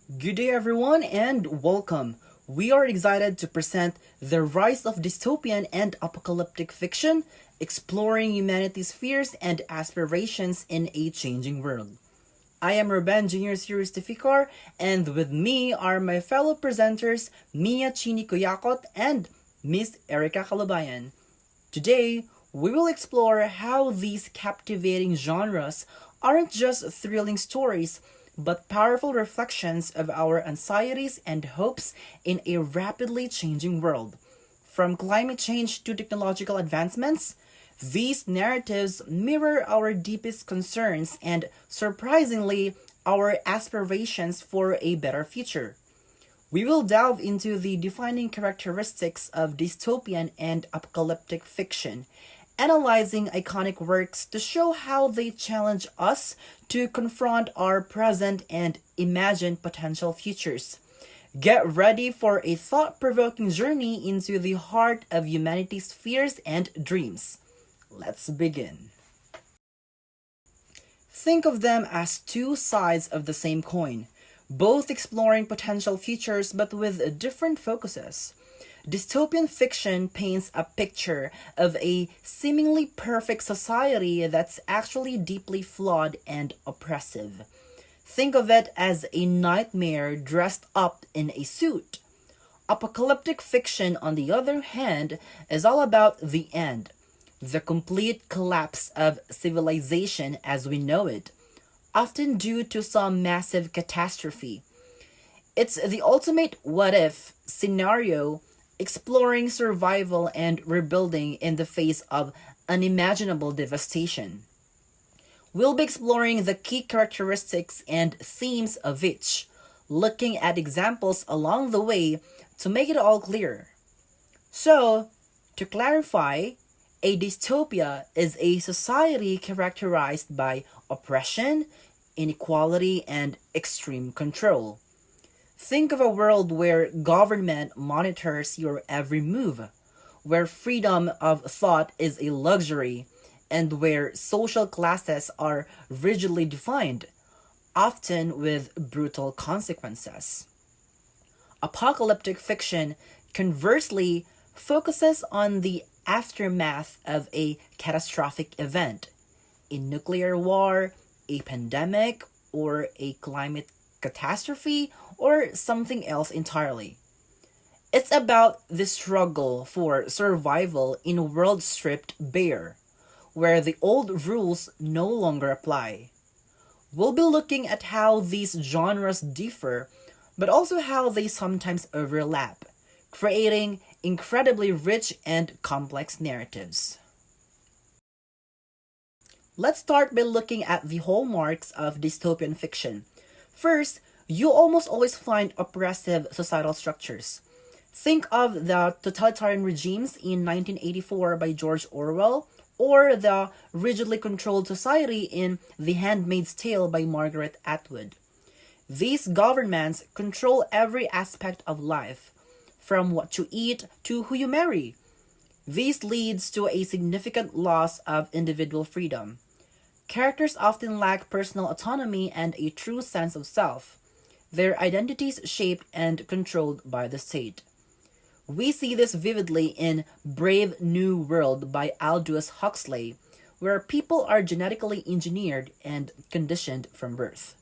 Good day, everyone, and welcome. We are excited to present the rise of dystopian and apocalyptic fiction, exploring humanity's fears and aspirations in a changing world. I am Ruben Junior Series Tifikar, and with me are my fellow presenters Mia Chini Kuyakot and Miss Erica Kalubayan. Today, we will explore how these captivating genres aren't just thrilling stories, but powerful reflections of our anxieties and hopes in a rapidly changing world. From climate change to technological advancements, these narratives mirror our deepest concerns and, surprisingly, our aspirations for a better future. We will delve into the defining characteristics of dystopian and apocalyptic fiction, analyzing iconic works to show how they challenge us to confront our present and imagine potential futures. Get ready for a thought provoking journey into the heart of humanity's fears and dreams. Let's begin. Think of them as two sides of the same coin, both exploring potential futures but with different focuses. Dystopian fiction paints a picture of a seemingly perfect society that's actually deeply flawed and oppressive. Think of it as a nightmare dressed up in a suit. Apocalyptic fiction, on the other hand, is all about the end, the complete collapse of civilization as we know it, often due to some massive catastrophe. It's the ultimate what if scenario, exploring survival and rebuilding in the face of unimaginable devastation. We'll be exploring the key characteristics and themes of each, looking at examples along the way to make it all clear. So, to clarify, a dystopia is a society characterized by oppression, inequality, and extreme control. Think of a world where government monitors your every move, where freedom of thought is a luxury, and where social classes are rigidly defined, often with brutal consequences. Apocalyptic fiction, conversely, focuses on the aftermath of a catastrophic event, a nuclear war, a pandemic, or a climate catastrophe, or something else entirely. It's about the struggle for survival in a world stripped bare, where the old rules no longer apply. We'll be looking at how these genres differ, but also how they sometimes overlap, creating incredibly rich and complex narratives. Let's start by looking at the hallmarks of dystopian fiction. First, you almost always find oppressive societal structures. Think of the totalitarian regimes in 1984 by George Orwell, or the rigidly controlled society in The Handmaid's Tale by Margaret Atwood. These governments control every aspect of life, from what you eat to who you marry. This leads to a significant loss of individual freedom. Characters often lack personal autonomy and a true sense of self, their identities shaped and controlled by the state. We see this vividly in Brave New World by Aldous Huxley, where people are genetically engineered and conditioned from birth.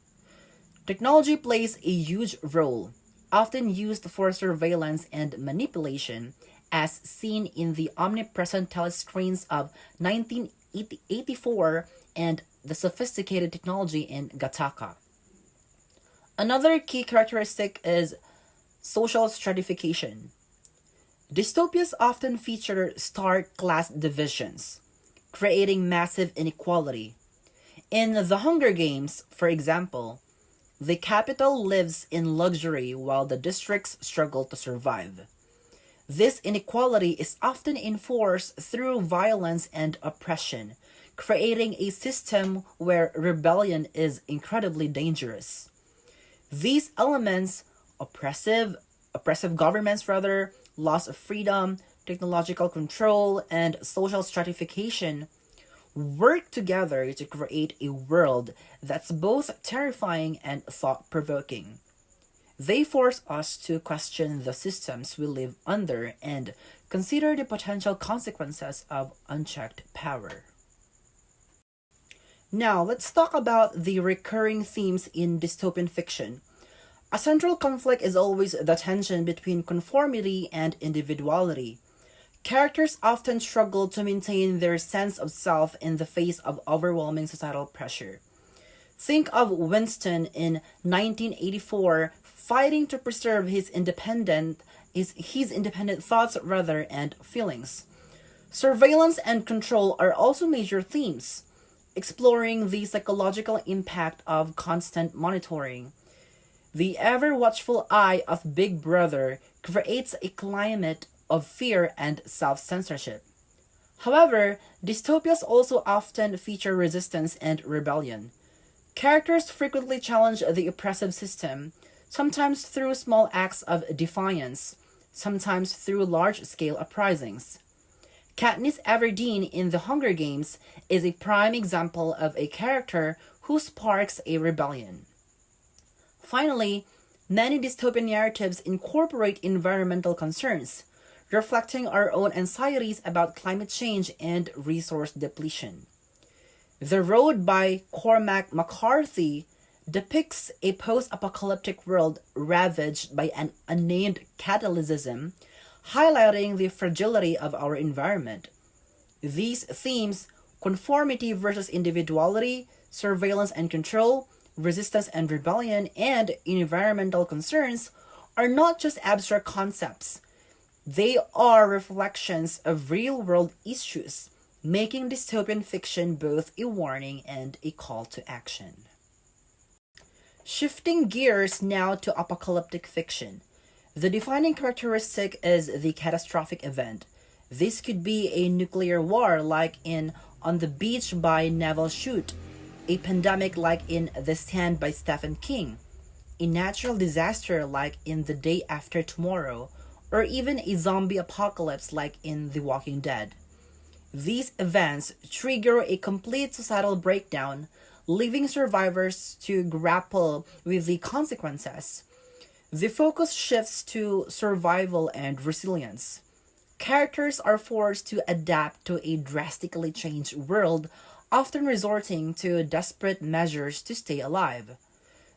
Technology plays a huge role, often used for surveillance and manipulation, as seen in the omnipresent telescreens of 1984 and the sophisticated technology in Gattaca. Another key characteristic is social stratification. Dystopias often feature stark class divisions, creating massive inequality. In The Hunger Games, for example, the capital lives in luxury while the districts struggle to survive. This inequality is often enforced through violence and oppression, creating a system where rebellion is incredibly dangerous. These elements, oppressive governments rather, loss of freedom, technological control, and social stratification work together to create a world that's both terrifying and thought provoking. They force us to question the systems we live under and consider the potential consequences of unchecked power. Now, let's talk about the recurring themes in dystopian fiction. A central conflict is always the tension between conformity and individuality. Characters often struggle to maintain their sense of self in the face of overwhelming societal pressure. Think of Winston in 1984 fighting to preserve his independent thoughts rather and feelings. Surveillance and control are also major themes, exploring the psychological impact of constant monitoring. The ever watchful eye of Big Brother creates a climate of fear and self censorship. However, dystopias also often feature resistance and rebellion. Characters frequently challenge the oppressive system, sometimes through small acts of defiance, sometimes through large scale uprisings. Katniss Everdeen in The Hunger Games is a prime example of a character who sparks a rebellion. Finally, many dystopian narratives incorporate environmental concerns, reflecting our own anxieties about climate change and resource depletion. The Road by Cormac McCarthy depicts a post-apocalyptic world ravaged by an unnamed catalysm, highlighting the fragility of our environment. These themes, conformity versus individuality, surveillance and control, resistance and rebellion, and environmental concerns, are not just abstract concepts. They are reflections of real-world issues, making dystopian fiction both a warning and a call to action. Shifting gears now to apocalyptic fiction. The defining characteristic is the catastrophic event. This could be a nuclear war like in On the Beach by Neville Shute, a pandemic like in The Stand by Stephen King, a natural disaster like in The Day After Tomorrow, or even a zombie apocalypse like in The Walking Dead. These events trigger a complete societal breakdown, leaving survivors to grapple with the consequences. The focus shifts to survival and resilience. Characters are forced to adapt to a drastically changed world, often resorting to desperate measures to stay alive.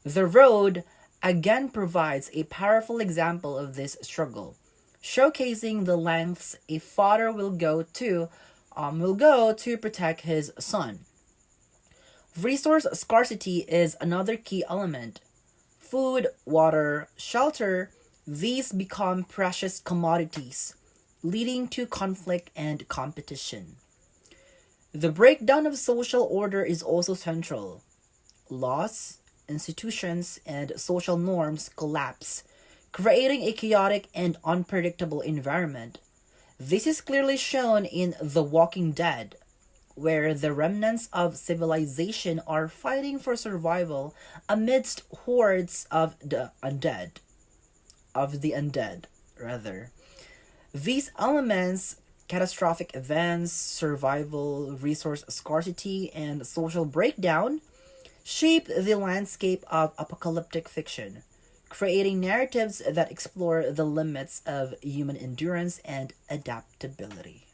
The Road again provides a powerful example of this struggle, showcasing the lengths a father will go to protect his son. Resource scarcity is another key element. Food, water, shelter, these become precious commodities, leading to conflict and competition. The breakdown of social order is also central. Laws, institutions, and social norms collapse, creating a chaotic and unpredictable environment. This is clearly shown in The Walking Dead, where the remnants of civilization are fighting for survival amidst hordes of the undead, rather. These elements, catastrophic events, survival, resource scarcity, and social breakdown, shape the landscape of apocalyptic fiction, creating narratives that explore the limits of human endurance and adaptability.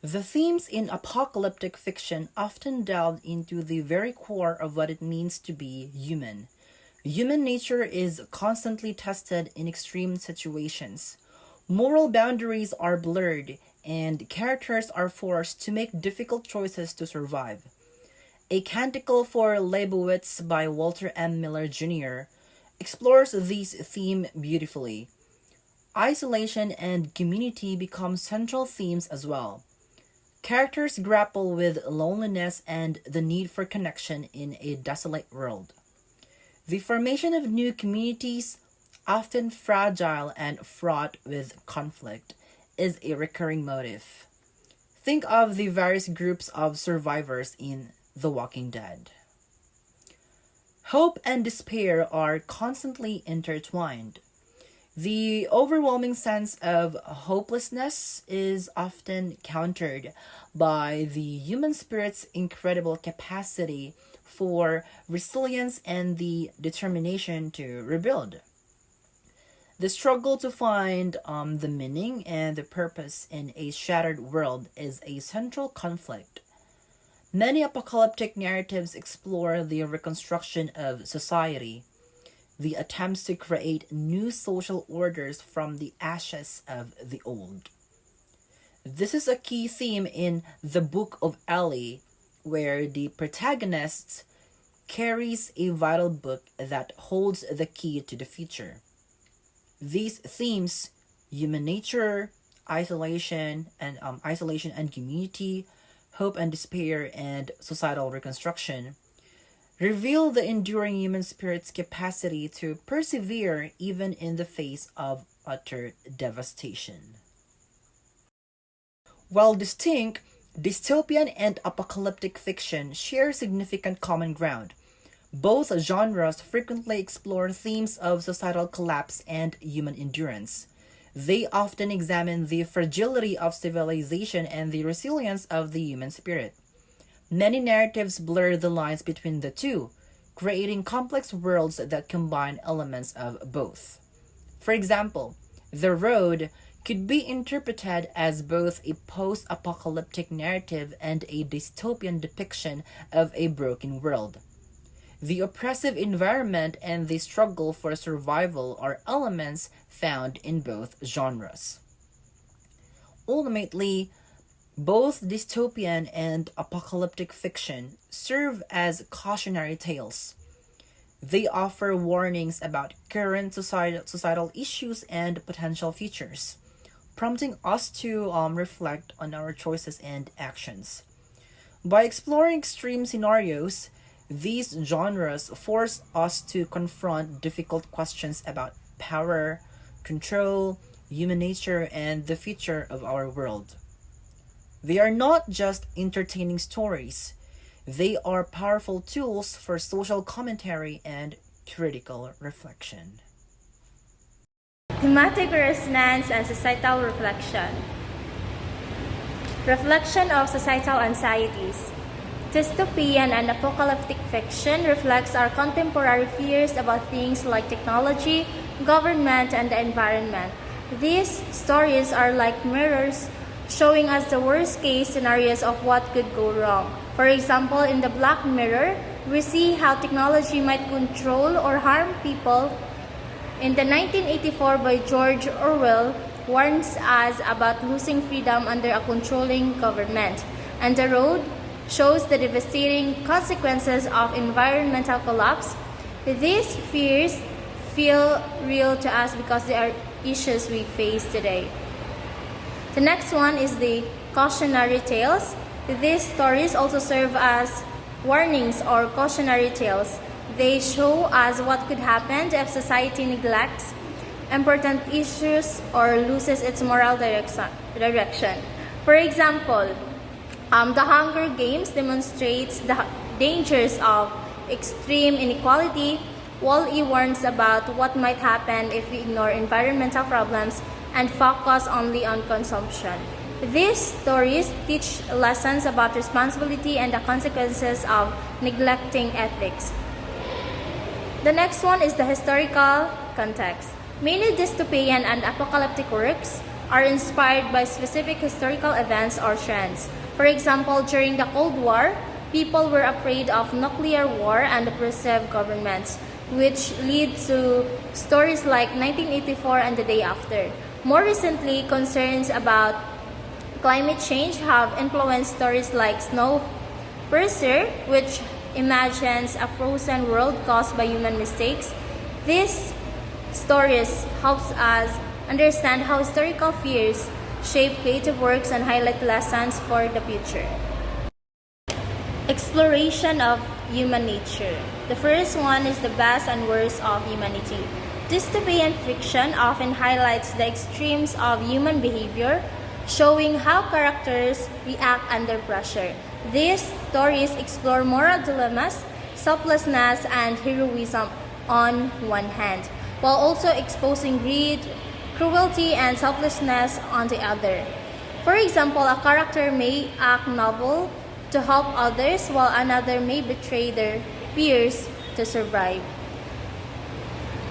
The themes in apocalyptic fiction often delve into the very core of what it means to be human. Human nature is constantly tested in extreme situations. Moral boundaries are blurred, and characters are forced to make difficult choices to survive. A Canticle for Leibowitz by Walter M. Miller Jr. explores this theme beautifully. Isolation and community become central themes as well. Characters grapple with loneliness and the need for connection in a desolate world. The formation of new communities, often fragile and fraught with conflict, is a recurring motif. Think of the various groups of survivors in The Walking Dead. Hope and despair are constantly intertwined. The overwhelming sense of hopelessness is often countered by the human spirit's incredible capacity for resilience and the determination to rebuild. The struggle to find the meaning and the purpose in a shattered world is a central conflict. Many apocalyptic narratives explore the reconstruction of society, the attempts to create new social orders from the ashes of the old. This is a key theme in the Book of Eli, where the protagonist carries a vital book that holds the key to the future. These themes, human nature, isolation and community, hope and despair, and societal reconstruction, reveal the enduring human spirit's capacity to persevere even in the face of utter devastation. While distinct, dystopian and apocalyptic fiction share significant common ground. Both genres frequently explore themes of societal collapse and human endurance. They often examine the fragility of civilization and the resilience of the human spirit. Many narratives blur the lines between the two, creating complex worlds that combine elements of both. For example, The Road could be interpreted as both a post-apocalyptic narrative and a dystopian depiction of a broken world. The oppressive environment and the struggle for survival are elements found in both genres. Ultimately, both dystopian and apocalyptic fiction serve as cautionary tales. They offer warnings about current societal issues and potential futures, prompting us to reflect on our choices and actions. By exploring extreme scenarios, these genres force us to confront difficult questions about power, control, human nature, and the future of our world. They are not just entertaining stories, they are powerful tools for social commentary and critical reflection. Thematic resonance and societal reflection. Reflection of societal anxieties. Dystopian and apocalyptic fiction reflects our contemporary fears about things like technology, government, and the environment. These stories are like mirrors, showing us the worst-case scenarios of what could go wrong. For example, in the Black Mirror, we see how technology might control or harm people. In the 1984 by George Orwell warns us about losing freedom under a controlling government. And The Road shows the devastating consequences of environmental collapse. These fears feel real to us because they are issues we face today. The next one is the cautionary tales. These stories also serve as warnings or cautionary tales. They show us what could happen if society neglects important issues or loses its moral direction. For example, the Hunger Games demonstrates the dangers of extreme inequality, while it warns about what might happen if we ignore environmental problems and focus only on consumption. These stories teach lessons about responsibility and the consequences of neglecting ethics. The next one is the historical context. Many dystopian and apocalyptic works are inspired by specific historical events or trends. For example, during the Cold War, people were afraid of nuclear war and oppressive governments, which lead to stories like 1984 and the Day After. More recently, concerns about climate change have influenced stories like Snowpiercer, which imagines a frozen world caused by human mistakes. These stories helps us understand how historical fears shape creative works and highlight lessons for the future. Exploration of human nature. The first one is the best and worst of humanity. Dystopian fiction often highlights the extremes of human behavior, showing how characters react under pressure. These stories explore moral dilemmas, selflessness, and heroism on one hand, while also exposing greed, cruelty, and selflessness on the other. For example, a character may act noble to help others while another may betray their peers to survive.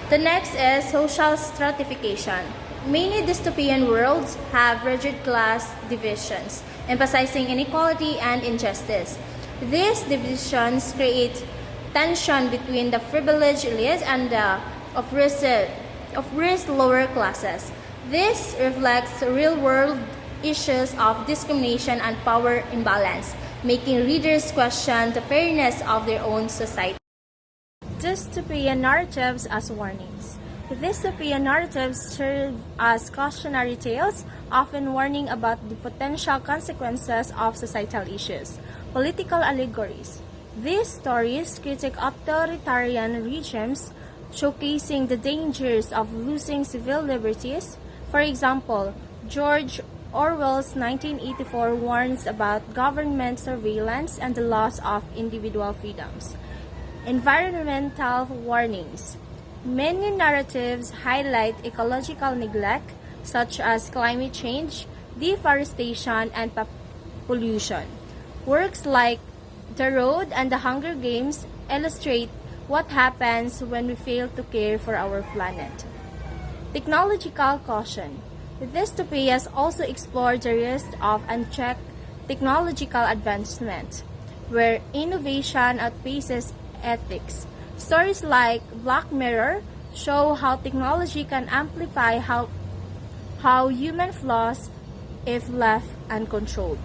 The next is social stratification. Many dystopian worlds have rigid class divisions, emphasizing inequality and injustice. These divisions create tension between the privileged elite and the oppressed lower classes. This reflects real-world issues of discrimination and power imbalance, making readers question the fairness of their own society. Dystopian narratives as warnings. Dystopian narratives serve as cautionary tales, often warning about the potential consequences of societal issues. Political allegories. These stories critique authoritarian regimes, showcasing the dangers of losing civil liberties. For example, George Orwell's 1984 warns about government surveillance and the loss of individual freedoms. Environmental warnings. Many narratives highlight ecological neglect, such as climate change, deforestation, and pollution. Works like The Road and The Hunger Games illustrate what happens when we fail to care for our planet. Technological caution. Dystopias also explore the risk of unchecked technological advancement, where innovation outpaces ethics. Stories like Black Mirror show how technology can amplify how human flaws if left uncontrolled.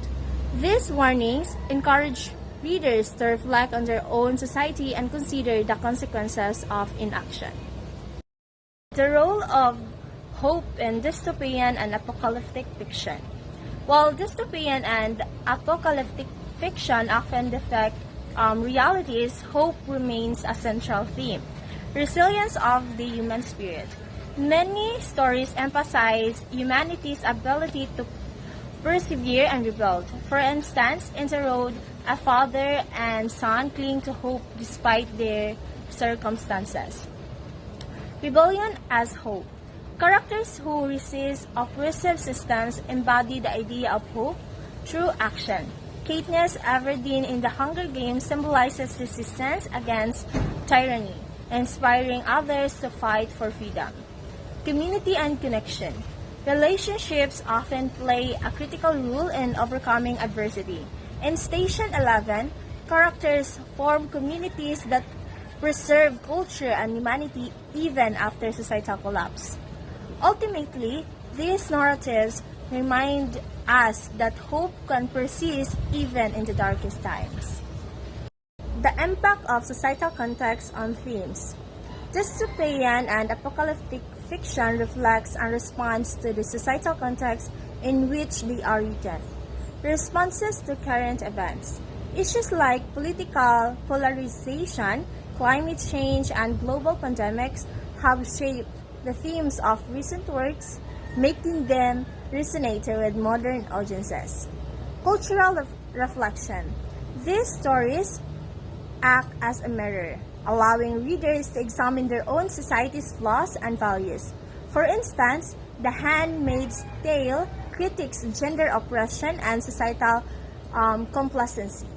These warnings encourage readers to reflect on their own society and consider the consequences of inaction. The role of hope in dystopian and apocalyptic fiction. While dystopian and apocalyptic fiction often depict realities, hope remains a central theme. Resilience of the human spirit. Many stories emphasize humanity's ability to persevere and rebuild. For instance, in The Road, a father and son cling to hope despite their circumstances. Rebellion as hope. Characters who resist oppressive systems embody the idea of hope through action. Katniss Everdeen in The Hunger Games symbolizes resistance against tyranny, inspiring others to fight for freedom. Community and connection. Relationships often play a critical role in overcoming adversity. In Station 11, characters form communities that preserve culture and humanity even after societal collapse. Ultimately, these narratives remind us that hope can persist even in the darkest times. The impact of societal context on themes. Dystopian and apocalyptic fiction reflects and responds to the societal context in which they are written. Responses to current events. Issues like political polarization, climate change, and global pandemics have shaped the themes of recent works, making them resonate with modern audiences. Cultural reflection. These stories act as a mirror, allowing readers to examine their own society's flaws and values. For instance, The Handmaid's Tale critiques gender oppression and societal complacency.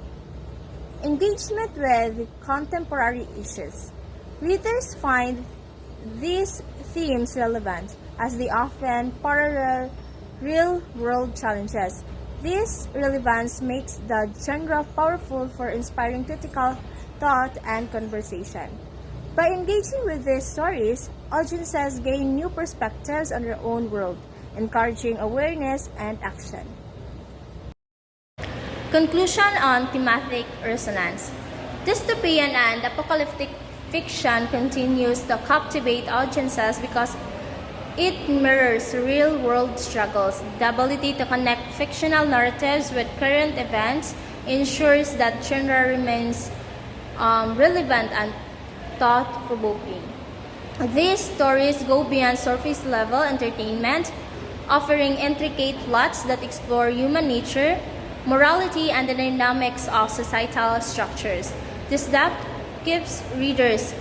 Engagement with contemporary issues. Readers find these themes relevant as they often parallel real-world challenges. This relevance makes the genre powerful for inspiring critical thought and conversation. By engaging with these stories, audiences gain new perspectives on their own world, encouraging awareness and action. Conclusion on thematic resonance. Dystopian and apocalyptic fiction continues to captivate audiences because it mirrors real-world struggles. The ability to connect fictional narratives with current events ensures that genre remains relevant and thought-provoking. These stories go beyond surface-level entertainment, offering intricate plots that explore human nature, morality, and the dynamics of societal structures. This depth keeps readers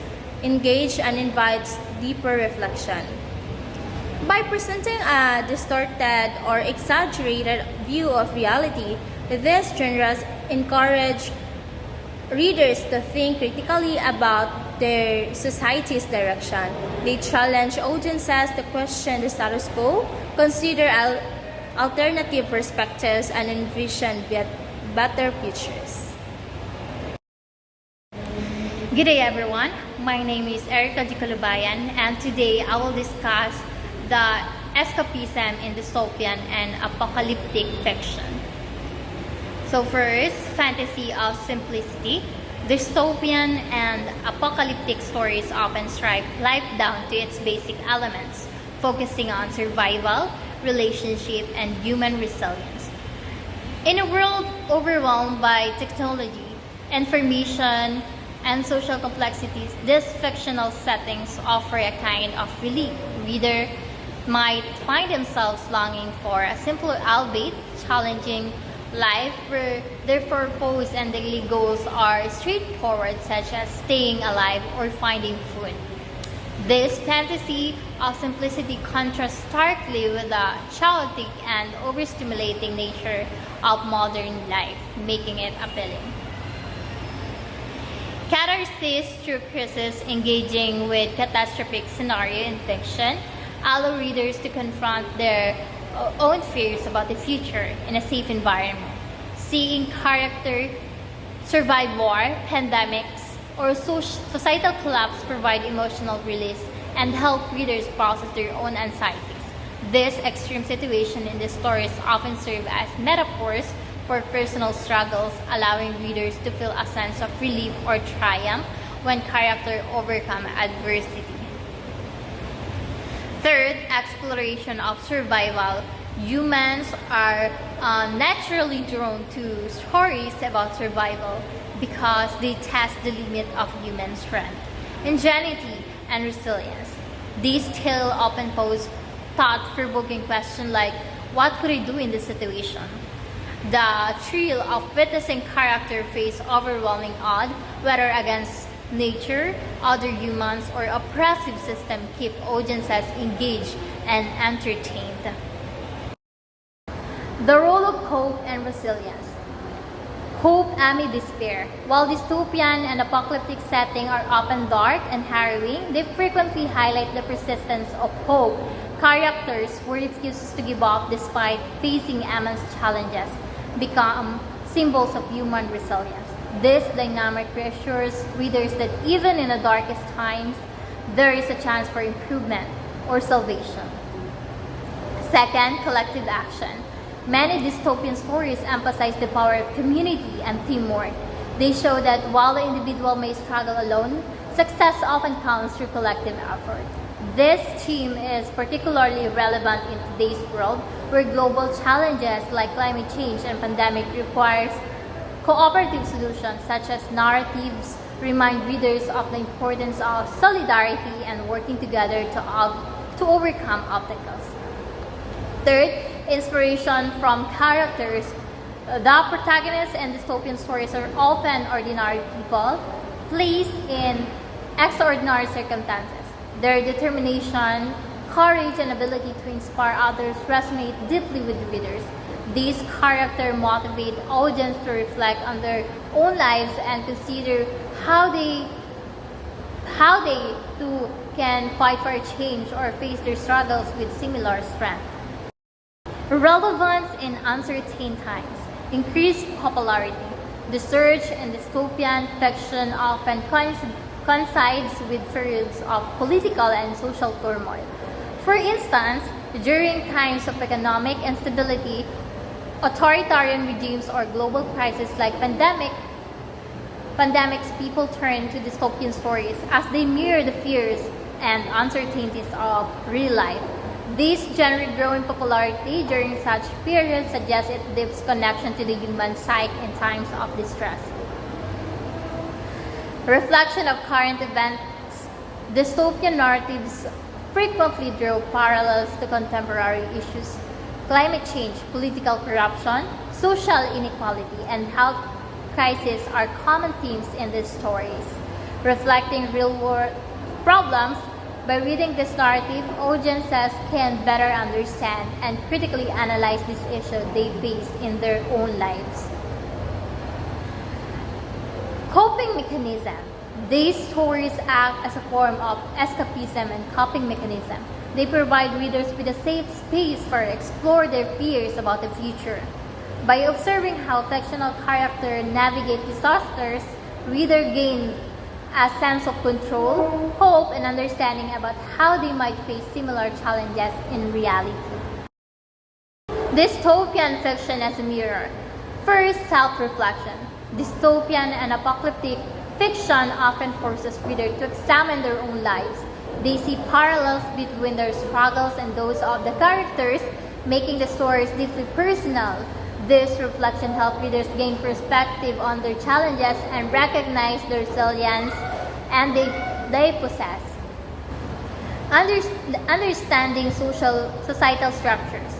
engaged and invites deeper reflection. By presenting a distorted or exaggerated view of reality, These genres encourage readers to think critically about their society's direction. They challenge audiences to question the status quo, consider alternative perspectives, and envision better futures. Good day everyone, my name is Erica Jicolubayan and today I will discuss the escapism in dystopian and apocalyptic fiction. So first, fantasy of simplicity. Dystopian and apocalyptic stories often strip life down to its basic elements, focusing on survival, relationship, and human resilience. In a world overwhelmed by technology, information, and social complexities, these fictional settings offer a kind of relief. Reader might find themselves longing for a simpler, albeit challenging life where their purpose and daily goals are straightforward, such as staying alive or finding food. This fantasy of simplicity contrasts starkly with the chaotic and overstimulating nature of modern life, making it appealing. Catharsis through crisis, engaging with catastrophic scenario in fiction, allow readers to confront their own fears about the future in a safe environment. Seeing character survive war, pandemics, or societal collapse provide emotional release and help readers process their own anxieties. This extreme situation in the stories often serve as metaphors for personal struggles, allowing readers to feel a sense of relief or triumph when characters overcome adversity. Third, exploration of survival. Humans are naturally drawn to stories about survival because they test the limit of human strength, ingenuity, and resilience. These tales often pose thought-provoking questions like, what would I do in this situation? The thrill of witnessing characters face overwhelming odds, whether against nature, other humans, or oppressive system, keep audiences engaged and entertained. The role of hope and resilience. Hope amid despair. While dystopian and apocalyptic settings are often dark and harrowing, they frequently highlight the persistence of hope. Characters who refuse to give up despite facing immense challenges become symbols of human resilience. This dynamic reassures readers that even in the darkest times, there is a chance for improvement or salvation. Second, collective action. Many dystopian stories emphasize the power of community and teamwork. They show that while the individual may struggle alone, success often comes through collective effort. This theme is particularly relevant in today's world, where global challenges like climate change and pandemic requires cooperative solutions, such as narratives remind readers of the importance of solidarity and working together to overcome obstacles. Third, inspiration from characters. The protagonists in dystopian stories are often ordinary people placed in extraordinary circumstances. Their determination, courage, and ability to inspire others resonate deeply with readers. These characters motivate audience to reflect on their own lives and consider how they too can fight for a change or face their struggles with similar strength. Relevance in uncertain times. Increased popularity. The surge in dystopian fiction often coincides with periods of political and social turmoil. For instance, during times of economic instability, authoritarian regimes, or global crises like pandemics, people turn to dystopian stories as they mirror the fears and uncertainties of real life. This genre growing popularity during such periods suggests its deep connection to the human psyche in times of distress. Reflection of current events. Dystopian narratives frequently draw parallels to contemporary issues. Climate change, political corruption, social inequality, and health crisis are common themes in these stories. Reflecting real-world problems, By reading this narrative, audiences can better understand and critically analyze this issue they face in their own lives. Coping mechanism. These stories act as a form of escapism and coping mechanism. They provide readers with a safe space for explore their fears about the future. By observing how fictional characters navigate disasters, reader gain a sense of control, hope, and understanding about how they might face similar challenges in reality. Dystopian fiction as a mirror. First, self-reflection. Dystopian and apocalyptic fiction often forces readers to examine their own lives. They see parallels between their struggles and those of the characters, making the stories deeply personal. This reflection helps readers gain perspective on their challenges and recognize the resilience and they possess. Understanding societal structures.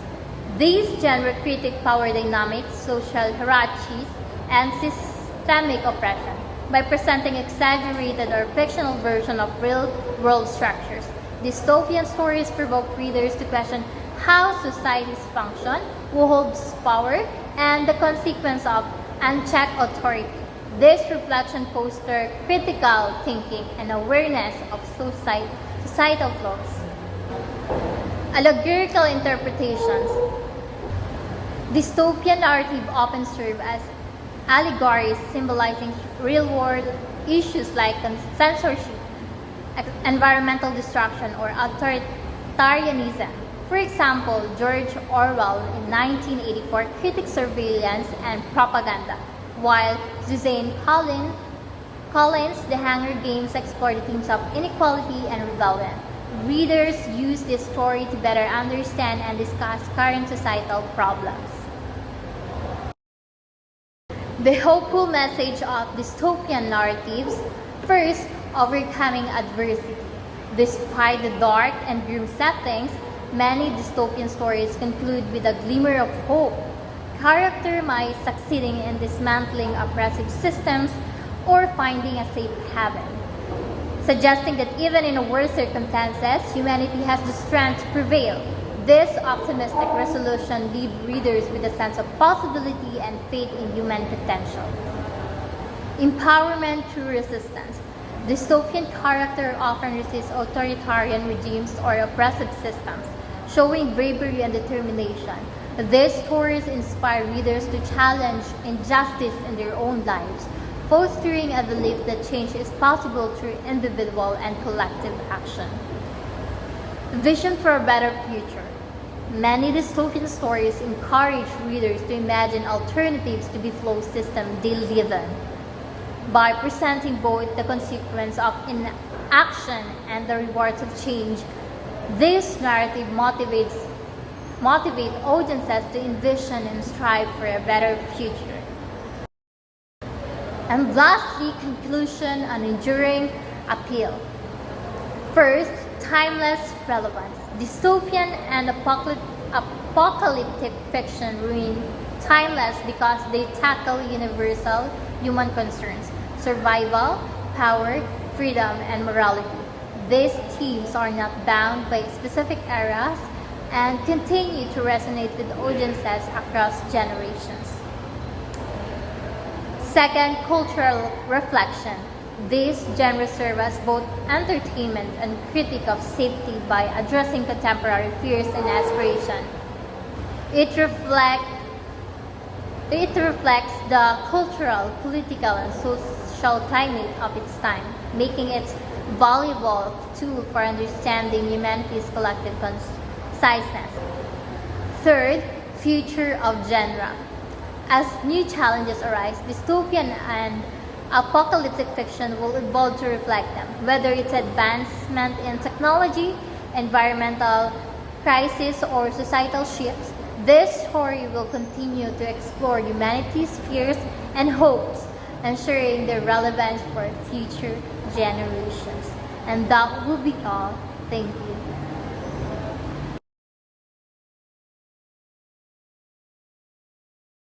These genre critique power dynamics, social hierarchies, and systemic oppression by presenting exaggerated or fictional version of real-world structures. Dystopian stories provoke readers to question how societies function, who holds power, and the consequence of unchecked authority. This reflection fosters critical thinking and awareness of societal flaws. Allegorical interpretations. Dystopian narrative often serve as allegories symbolizing real-world issues like censorship, environmental destruction, or authoritarianism. For example, George Orwell in 1984 critiques surveillance and propaganda, while Suzanne Collins' The Hunger Games explore the themes of inequality and rebellion. Readers use this story to better understand and discuss current societal problems. The hopeful message of dystopian narratives. First, overcoming adversity. Despite the dark and grim settings, many dystopian stories conclude with a glimmer of hope. Character might succeeding in dismantling oppressive systems or finding a safe haven, suggesting that even in worse circumstances, humanity has the strength to prevail. This optimistic resolution leaves readers with a sense of possibility and faith in human potential. Empowerment through resistance. Dystopian characters often resist authoritarian regimes or oppressive systems, showing bravery and determination. These stories inspire readers to challenge injustice in their own lives, fostering a belief that change is possible through individual and collective action. Vision for a better future. Many dystopian stories encourage readers to imagine alternatives to the flawed system they live in. By presenting both the consequence of inaction and the rewards of change, this narrative motivates audiences to envision and strive for a better future. And lastly, conclusion and enduring appeal. First, timeless relevance. Dystopian and apocalyptic fiction remain timeless because they tackle universal human concerns: survival, power, freedom, and morality. These themes are not bound by specific eras and continue to resonate with audiences across generations. Second, cultural reflection. These genres serve as both entertainment and critique of safety by addressing contemporary fears and aspirations. It reflects the cultural, political, and social climate of its time, making it a valuable tool for understanding humanity's collective consciousness. Third, future of genre. As new challenges arise, dystopian and apocalyptic fiction will evolve to reflect them, whether it's advancement in technology, environmental crisis, or societal shifts. This story will continue to explore humanity's fears and hopes, ensuring their relevance for future generations. And that will be all. Thank you.